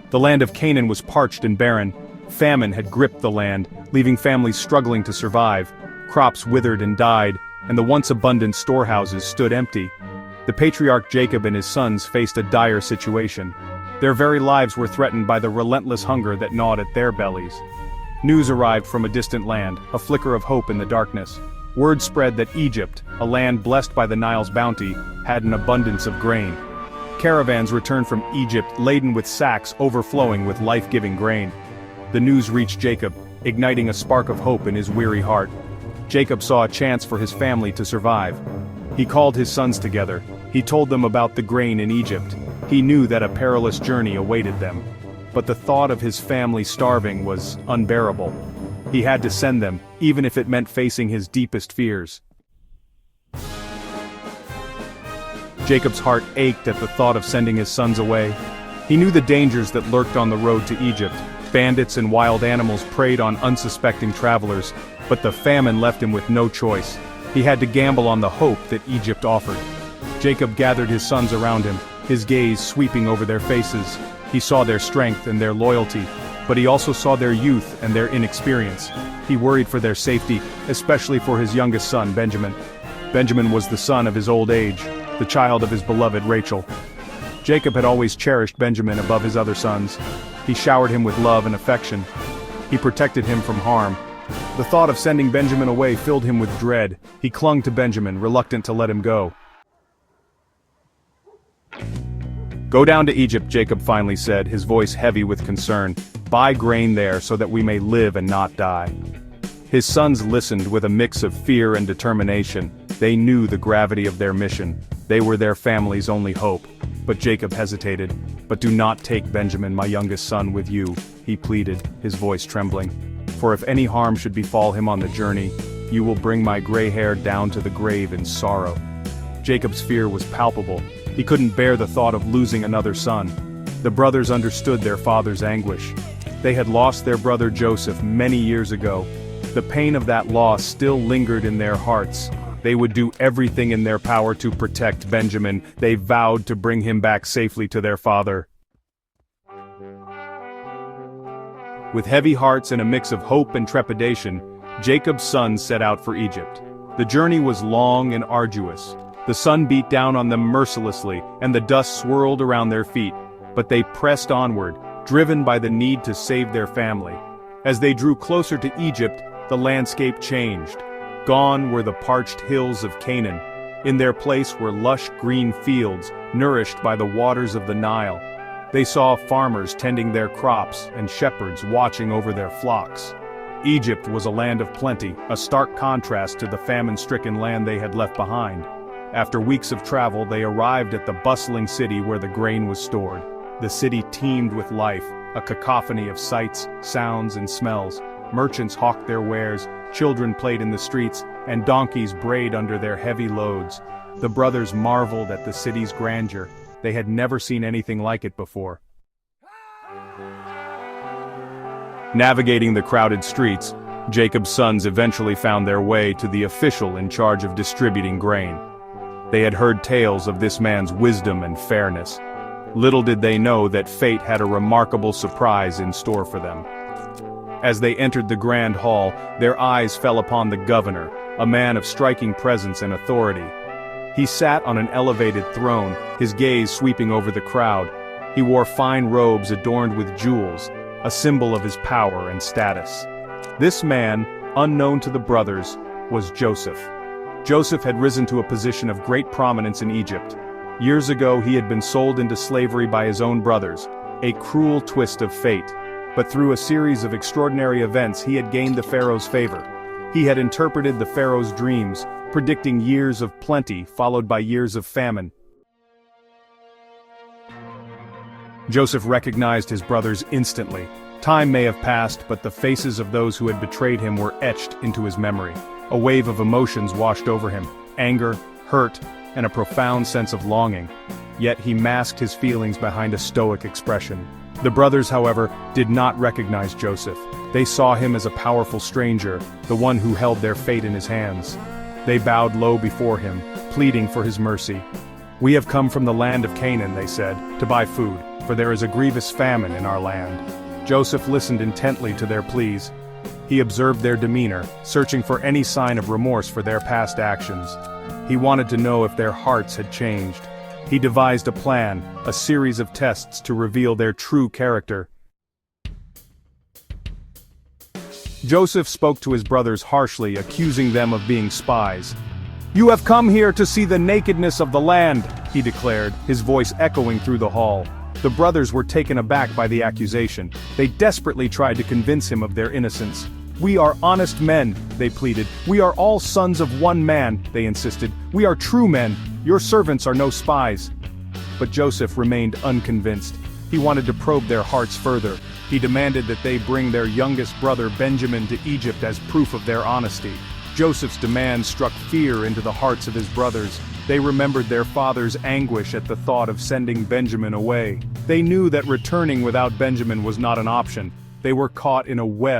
The land of Canaan was parched and barren. Famine had gripped the land, leaving families struggling to survive. Crops withered and died, and the once abundant storehouses stood empty. The patriarch Jacob and his sons faced a dire situation. Their very lives were threatened by the relentless hunger that gnawed at their bellies. News arrived from a distant land, a flicker of hope in the darkness. Word spread that Egypt, a land blessed by the Nile's bounty, had an abundance of grain. Caravans returned from Egypt laden with sacks overflowing with life-giving grain. The news reached Jacob, igniting a spark of hope in his weary heart. Jacob saw a chance for his family to survive. He called his sons together. He told them about the grain in Egypt. He knew that a perilous journey awaited them. But the thought of his family starving was unbearable. He had to send them, even if it meant facing his deepest fears. Jacob's heart ached at the thought of sending his sons away. He knew the dangers that lurked on the road to Egypt. Bandits and wild animals preyed on unsuspecting travelers, but the famine left him with no choice. He had to gamble on the hope that Egypt offered. Jacob gathered his sons around him, his gaze sweeping over their faces. He saw their strength and their loyalty, but he also saw their youth and their inexperience. He worried for their safety, especially for his youngest son, Benjamin. Benjamin was the son of his old age, the child of his beloved Rachel. Jacob had always cherished Benjamin above his other sons. He showered him with love and affection. He protected him from harm. The thought of sending Benjamin away filled him with dread. He clung to Benjamin, reluctant to let him go. "Go down to Egypt," Jacob finally said, his voice heavy with concern. "Buy grain there so that we may live and not die." His sons listened with a mix of fear and determination. They knew the gravity of their mission. They were their family's only hope. But Jacob hesitated. "But do not take Benjamin, my youngest son, with you," he pleaded, his voice trembling. "For if any harm should befall him on the journey, you will bring my gray hair down to the grave in sorrow." Jacob's fear was palpable. He couldn't bear the thought of losing another son. The brothers understood their father's anguish. They had lost their brother Joseph many years ago. The pain of that loss still lingered in their hearts. They would do everything in their power to protect Benjamin. They vowed to bring him back safely to their father. With heavy hearts and a mix of hope and trepidation, Jacob's sons set out for Egypt. The journey was long and arduous. The sun beat down on them mercilessly, and the dust swirled around their feet. But they pressed onward, driven by the need to save their family. As they drew closer to Egypt, the landscape changed. Gone were the parched hills of Canaan. In their place were lush green fields, nourished by the waters of the Nile. They saw farmers tending their crops and shepherds watching over their flocks. Egypt was a land of plenty, a stark contrast to the famine-stricken land they had left behind. After weeks of travel, they arrived at the bustling city where the grain was stored. The city teemed with life, a cacophony of sights, sounds, and smells. Merchants hawked their wares, children played in the streets, and donkeys brayed under their heavy loads. The brothers marveled at the city's grandeur. They had never seen anything like it before. Navigating the crowded streets, Jacob's sons eventually found their way to the official in charge of distributing grain. They had heard tales of this man's wisdom and fairness. Little did they know that fate had a remarkable surprise in store for them. As they entered the grand hall, their eyes fell upon the governor, a man of striking presence and authority. He sat on an elevated throne, his gaze sweeping over the crowd. He wore fine robes adorned with jewels, a symbol of his power and status. This man, unknown to the brothers, was Joseph. Joseph had risen to a position of great prominence in Egypt. Years ago he had been sold into slavery by his own brothers, a cruel twist of fate. But through a series of extraordinary events he had gained the Pharaoh's favor. He had interpreted the Pharaoh's dreams, predicting years of plenty followed by years of famine. Joseph recognized his brothers instantly. Time may have passed, but the faces of those who had betrayed him were etched into his memory. A wave of emotions washed over him, anger, hurt, and a profound sense of longing. Yet he masked his feelings behind a stoic expression. The brothers, however, did not recognize Joseph. They saw him as a powerful stranger, the one who held their fate in his hands. They bowed low before him, pleading for his mercy. "We have come from the land of Canaan," they said, "to buy food, for there is a grievous famine in our land." Joseph listened intently to their pleas. He observed their demeanor, searching for any sign of remorse for their past actions. He wanted to know if their hearts had changed. He devised a plan, a series of tests to reveal their true character. Joseph spoke to his brothers harshly, accusing them of being spies. "You have come here to see the nakedness of the land," he declared, his voice echoing through the hall. The brothers were taken aback by the accusation. They desperately tried to convince him of their innocence. "We are honest men," they pleaded. "We are all sons of one man," they insisted. "We are true men. Your servants are no spies." But Joseph remained unconvinced. He wanted to probe their hearts further. He demanded that they bring their youngest brother Benjamin to Egypt as proof of their honesty. Joseph's demand struck fear into the hearts of his brothers. They remembered their father's anguish at the thought of sending Benjamin away. They knew that returning without Benjamin was not an option. They were caught in a web